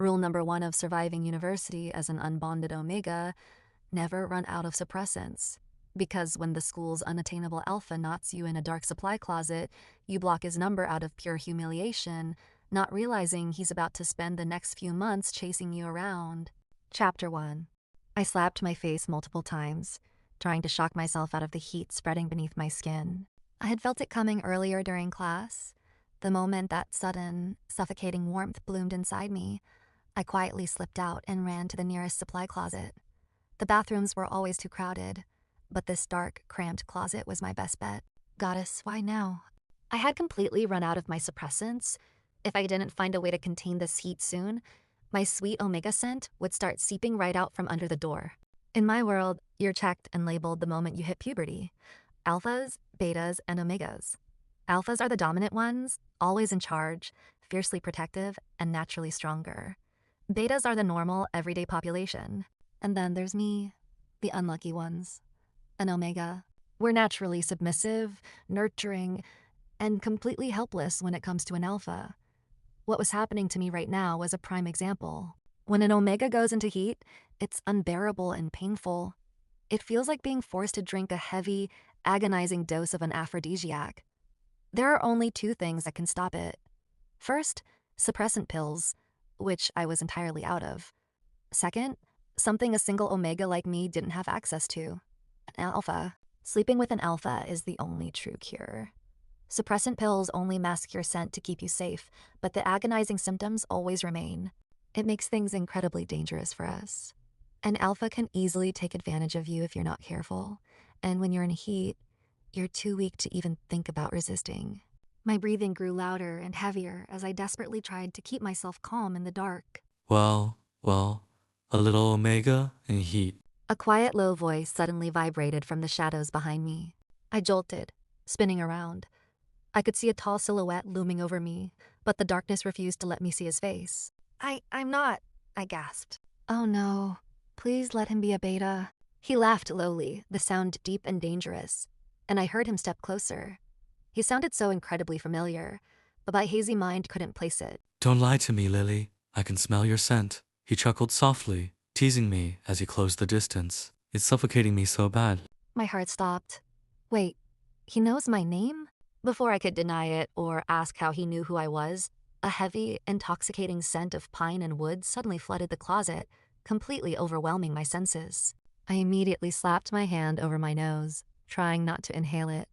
Rule number one of surviving university as an unbonded omega: never run out of suppressants. Because when the school's unattainable alpha knots you in a dark supply closet, you block his number out of pure humiliation, not realizing he's about to spend the next few months chasing you around. Chapter 1. I slapped my face multiple times, trying to shock myself out of the heat spreading beneath my skin. I had felt it coming earlier during class. The moment that sudden, suffocating warmth bloomed inside me, I quietly slipped out and ran to the nearest supply closet. The bathrooms were always too crowded, but this dark, cramped closet was my best bet. Goddess, why now? I had completely run out of my suppressants. If I didn't find a way to contain this heat soon, my sweet omega scent would start seeping right out from under the door. In my world, you're checked and labeled the moment you hit puberty. Alphas, betas, and omegas. Alphas are the dominant ones, always in charge, fiercely protective, and naturally stronger. Betas are the normal, everyday population. And then there's me, the unlucky ones. An omega. We're naturally submissive, nurturing, and completely helpless when it comes to an alpha. What was happening to me right now was a prime example. When an omega goes into heat, it's unbearable and painful. It feels like being forced to drink a heavy, agonizing dose of an aphrodisiac. There are only two things that can stop it. First, suppressant pills, which I was entirely out of. Second, something a single omega like me didn't have access to: an alpha. Sleeping with an alpha is the only true cure. Suppressant pills only mask your scent to keep you safe, but the agonizing symptoms always remain. It makes things incredibly dangerous for us. An alpha can easily take advantage of you if you're not careful, and when you're in heat, you're too weak to even think about resisting. My breathing grew louder and heavier as I desperately tried to keep myself calm in the dark. Well, a little omega and heat. A quiet, low voice suddenly vibrated from the shadows behind me. I jolted, spinning around. I could see a tall silhouette looming over me, but the darkness refused to let me see his face. I'm not, I gasped. Oh no, please let him be a beta. He laughed lowly, the sound deep and dangerous, and I heard him step closer. He sounded so incredibly familiar, but my hazy mind couldn't place it. Don't lie to me, Lily. I can smell your scent. He chuckled softly, teasing me as he closed the distance. It's suffocating me so bad. My heart stopped. Wait, he knows my name? Before I could deny it or ask how he knew who I was, a heavy, intoxicating scent of pine and wood suddenly flooded the closet, completely overwhelming my senses. I immediately slapped my hand over my nose, trying not to inhale it.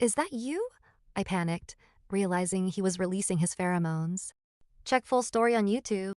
Is that you? I panicked, realizing he was releasing his pheromones. Check full story on YouTube.